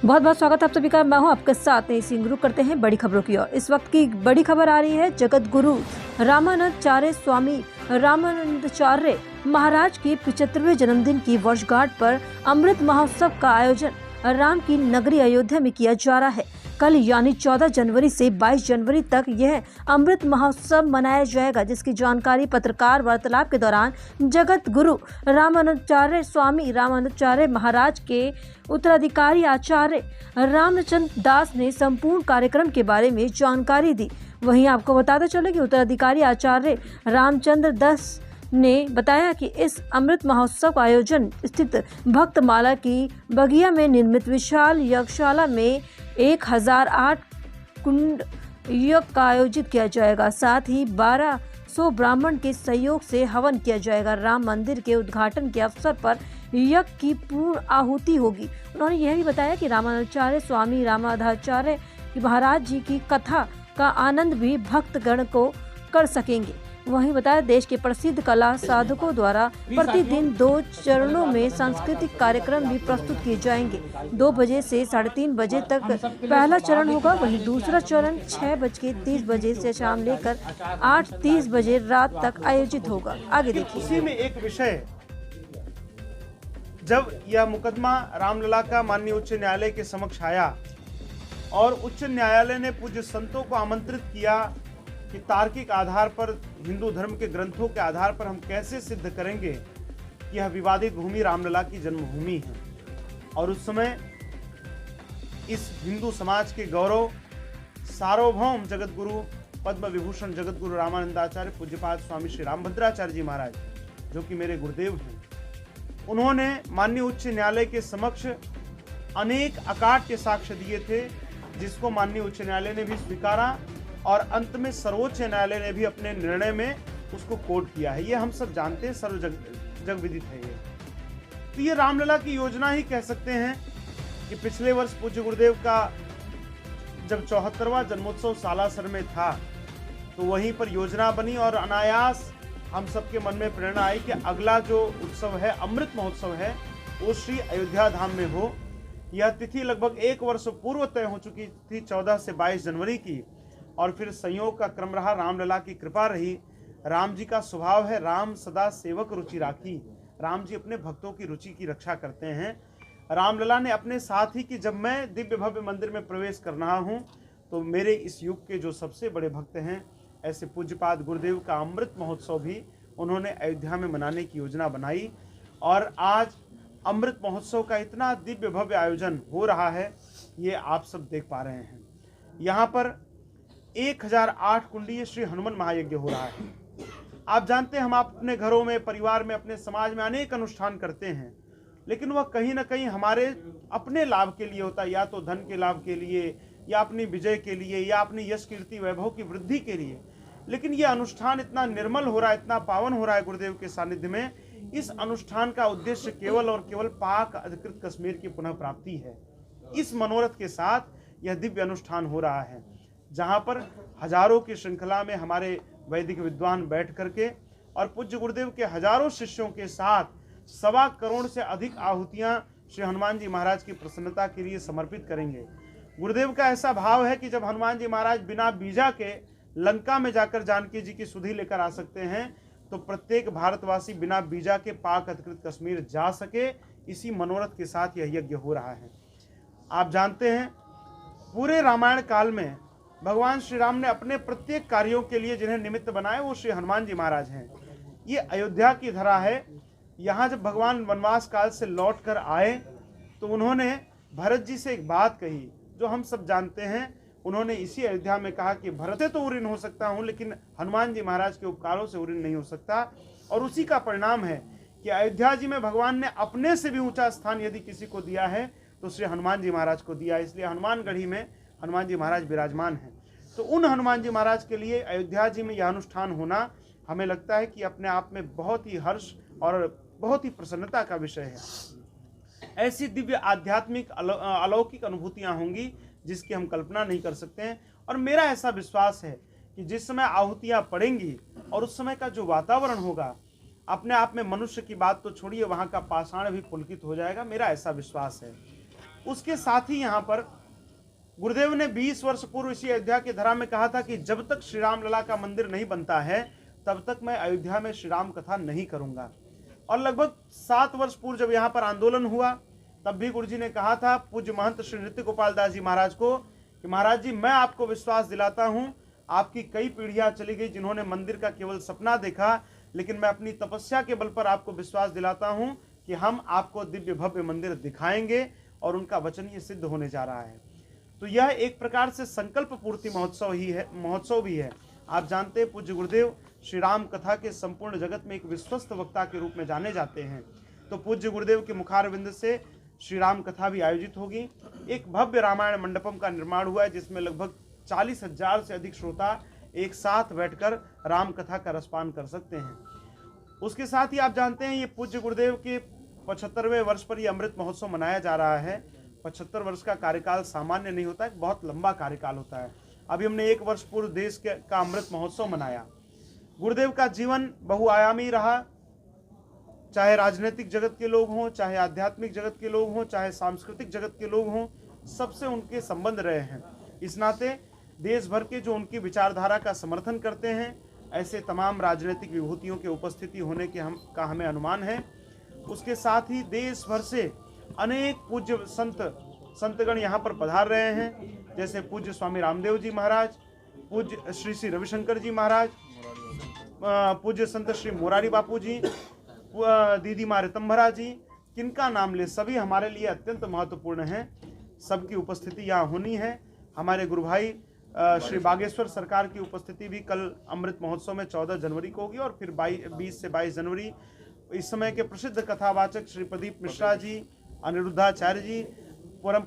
बहुत बहुत स्वागत है आप सभी का। मैं हूं आपके साथ शुरू करते हैं बड़ी खबरों की ओर। इस वक्त की बड़ी खबर आ रही है जगत गुरु रामानंदाचार्य स्वामी रामानंदाचार्य महाराज की 75वें जन्मदिन की वर्षगांठ पर अमृत महोत्सव का आयोजन राम की नगरी अयोध्या में किया जा रहा है। कल यानी 14 जनवरी से 22 जनवरी तक यह अमृत महोत्सव मनाया जाएगा, जिसकी जानकारी पत्रकार वार्तालाप के दौरान जगत गुरु रामानंदाचार्य स्वामी रामानंदाचार्य महाराज के उत्तराधिकारी आचार्य रामचंद्र दास ने संपूर्ण कार्यक्रम के बारे में जानकारी दी। वहीं आपको बताते चले कि उत्तराधिकारी आचार्य रामचंद्र दास ने बताया कि इस अमृत महोत्सव का आयोजन स्थित भक्तमाला की बगिया में निर्मित विशाल यज्ञशाला में 1008 कुंड यज्ञ का आयोजित किया जाएगा। साथ ही 1200 ब्राह्मण के सहयोग से हवन किया जाएगा। राम मंदिर के उद्घाटन के अवसर पर यज्ञ की पूर्ण आहुति होगी। उन्होंने यह भी बताया कि रामानंदाचार्य स्वामी रामानंदाचार्य महाराज जी की कथा का आनंद भी भक्तगण को कर सकेंगे। वहीं बताया देश के प्रसिद्ध कला साधकों द्वारा प्रतिदिन 2 चरणों में सांस्कृतिक कार्यक्रम भी प्रस्तुत किए जाएंगे। 2 बजे से 3:30 बजे तक पहला चरण होगा, वहीं दूसरा चरण 6:30 बजे से शाम लेकर 8:30 बजे रात तक आयोजित होगा। आगे देखिए। उसी में एक विषय, जब यह मुकदमा रामलला का माननीय उच्च न्यायालय के समक्ष आया और उच्च न्यायालय ने पूज्य संतों को आमंत्रित किया कि तार्किक आधार पर हिंदू धर्म के ग्रंथों के आधार पर हम कैसे सिद्ध करेंगे कि यह विवादित भूमि रामलला की जन्मभूमि है। और उस समय इस हिंदू समाज के गौरव सार्वभौम जगत गुरु पद्म विभूषण जगत गुरु रामानंदाचार्य पूज्यपाद स्वामी श्री रामभद्राचार्य जी महाराज, जो कि मेरे गुरुदेव हैं, उन्होंने माननीय उच्च न्यायालय के समक्ष अनेक अकाट्य साक्ष्य दिए थे, जिसको माननीय उच्च न्यायालय ने भी स्वीकारा और अंत में सर्वोच्च न्यायालय ने भी अपने निर्णय में उसको कोट किया है। ये हम सब जानते हैं, सर्व जग विदित है ये। तो ये रामलला की योजना ही कह सकते हैं कि पिछले वर्ष पूज्य गुरुदेव का जब 74वां जन्मोत्सव सालासर में था, तो वहीं पर योजना बनी और अनायास हम सबके मन में प्रेरणा आई कि अगला जो उत्सव है, अमृत महोत्सव है, वो श्री अयोध्या धाम में हो। यह तिथि लगभग 1 वर्ष पूर्व तय हो चुकी थी, 14 से 22 जनवरी की, और फिर संयोग का क्रम रहा, रामलला की कृपा रही। राम जी का स्वभाव है राम सदा सेवक रुचि राखी। राम जी अपने भक्तों की रुचि की रक्षा करते हैं। रामलला ने अपने साथ ही कि जब मैं दिव्य भव्य मंदिर में प्रवेश कर रहा हूँ, तो मेरे इस युग के जो सबसे बड़े भक्त हैं, ऐसे पूज्यपाद गुरुदेव का अमृत महोत्सव भी उन्होंने अयोध्या में मनाने की योजना बनाई। और आज अमृत महोत्सव का इतना दिव्य भव्य आयोजन हो रहा है, ये आप सब देख पा रहे हैं। यहाँ पर 1008 कुंडीय श्री हनुमान महायज्ञ हो रहा है। आप जानते हैं, हम अपने घरों में, परिवार में, अपने समाज में अनेक अनुष्ठान करते हैं, लेकिन वह कहीं ना कहीं हमारे अपने लाभ के लिए होता है, या तो धन के लाभ के लिए, या अपनी विजय के लिए, या अपनी यश कीर्ति वैभव की वृद्धि के लिए। लेकिन यह अनुष्ठान इतना निर्मल हो रहा है, इतना पावन हो रहा है गुरुदेव के सानिध्य में। इस अनुष्ठान का उद्देश्य केवल और केवल पाक अधिकृत कश्मीर की पुनः प्राप्ति है। इस मनोरथ के साथ यह दिव्य अनुष्ठान हो रहा है, जहाँ पर हजारों की श्रृंखला में हमारे वैदिक विद्वान बैठ करके और पूज्य गुरुदेव के हजारों शिष्यों के साथ 1.25 करोड़ से अधिक आहुतियाँ श्री हनुमान जी महाराज की प्रसन्नता के लिए समर्पित करेंगे। गुरुदेव का ऐसा भाव है कि जब हनुमान जी महाराज बिना बीजा के लंका में जाकर जानकी जी की सुधि लेकर आ सकते हैं, तो प्रत्येक भारतवासी बिना बीजा के पाक अधिकृत कश्मीर जा सके। इसी मनोरथ के साथ यह यज्ञ हो रहा है। आप जानते हैं, पूरे रामायण काल में भगवान श्री राम ने अपने प्रत्येक कार्यों के लिए जिन्हें निमित्त बनाए, वो श्री हनुमान जी महाराज हैं। ये अयोध्या की धरा है। यहाँ जब भगवान वनवास काल से लौट कर आए, तो उन्होंने भरत जी से एक बात कही, जो हम सब जानते हैं। उन्होंने इसी अयोध्या में कहा कि भरत से तो उऋण हो सकता हूँ, लेकिन हनुमान जी महाराज के उपकारों से उऋण नहीं हो सकता। और उसी का परिणाम है कि अयोध्या जी में भगवान ने अपने से भी ऊंचा स्थान यदि किसी को दिया है, तो श्री हनुमान जी महाराज को दिया। इसलिए हनुमानगढ़ी में हनुमान जी महाराज विराजमान हैं। तो उन हनुमान जी महाराज के लिए अयोध्या जी में यह अनुष्ठान होना, हमें लगता है कि अपने आप में बहुत ही हर्ष और बहुत ही प्रसन्नता का विषय है। ऐसी दिव्य आध्यात्मिक अलौकिक अनुभूतियाँ होंगी जिसकी हम कल्पना नहीं कर सकते हैं। और मेरा ऐसा विश्वास है कि जिस समय आहुतियाँ पड़ेंगी और उस समय का जो वातावरण होगा, अपने आप में मनुष्य की बात तो छोड़िए, वहाँ का पाषाण भी पुलकित हो जाएगा। मेरा ऐसा विश्वास है। उसके साथ ही यहाँ पर गुरुदेव ने 20 वर्ष पूर्व इसी अयोध्या की धरा में कहा था कि जब तक श्री राम लला का मंदिर नहीं बनता है तब तक मैं अयोध्या में श्री राम कथा नहीं करूंगा। और लगभग 7 वर्ष पूर्व जब यहाँ पर आंदोलन हुआ तब भी गुरु जी ने कहा था पूज्य महंत श्री नृत्य गोपाल दास जी महाराज को कि महाराज जी, मैं आपको विश्वास दिलाता हूँ, आपकी कई पीढ़ियां चली गई जिन्होंने मंदिर का केवल सपना देखा, लेकिन मैं अपनी तपस्या के बल पर आपको विश्वास दिलाता हूं कि हम आपको दिव्य भव्य मंदिर दिखाएंगे और उनका वचन ये सिद्ध होने जा रहा है। तो यह एक प्रकार से संकल्प पूर्ति महोत्सव भी है। आप जानते हैं पूज्य गुरुदेव श्री राम कथा के संपूर्ण जगत में एक विश्वस्त वक्ता के रूप में जाने जाते हैं। तो पूज्य गुरुदेव के मुखारविंद से श्री राम कथा भी आयोजित होगी। एक भव्य रामायण मंडपम का निर्माण हुआ है जिसमें लगभग 40,000 से अधिक श्रोता एक साथ बैठकर राम कथा का रसपान कर सकते हैं। उसके साथ ही आप जानते हैं ये पूज्य गुरुदेव के 75वें वर्ष पर यह अमृत महोत्सव मनाया जा रहा है। 75 वर्ष का कार्यकाल सामान्य नहीं होता है, बहुत लंबा कार्यकाल होता है। अभी हमने 1 वर्ष पूर्व देश का अमृत महोत्सव मनाया। गुरुदेव का जीवन बहुआयामी रहा, चाहे राजनीतिक जगत के लोग हों, चाहे आध्यात्मिक जगत के लोग हों, चाहे सांस्कृतिक जगत के लोग हों, सबसे उनके संबंध रहे हैं। इस नाते देश भर के जो उनकी विचारधारा का समर्थन करते हैं, ऐसे तमाम राजनीतिक विभूतियों के उपस्थिति होने के हमें अनुमान है। उसके साथ ही देश भर से अनेक पूज्य संतगण यहाँ पर पधार रहे हैं, जैसे पूज्य स्वामी रामदेव जी महाराज, पूज्य श्री श्री रविशंकर जी महाराज, पूज्य संत श्री मोरारी बापू जी, दीदी माँ रितंभरा जी, किनका नाम ले सभी हमारे लिए अत्यंत महत्वपूर्ण हैं। सबकी उपस्थिति यहाँ होनी है। हमारे गुरु भाई श्री बागेश्वर सरकार की उपस्थिति भी कल अमृत महोत्सव में 14 जनवरी को होगी और फिर 20 से 22 जनवरी इस समय के प्रसिद्ध कथावाचक श्री प्रदीप मिश्रा जी, अनिरुद्धाचार्य जी, परम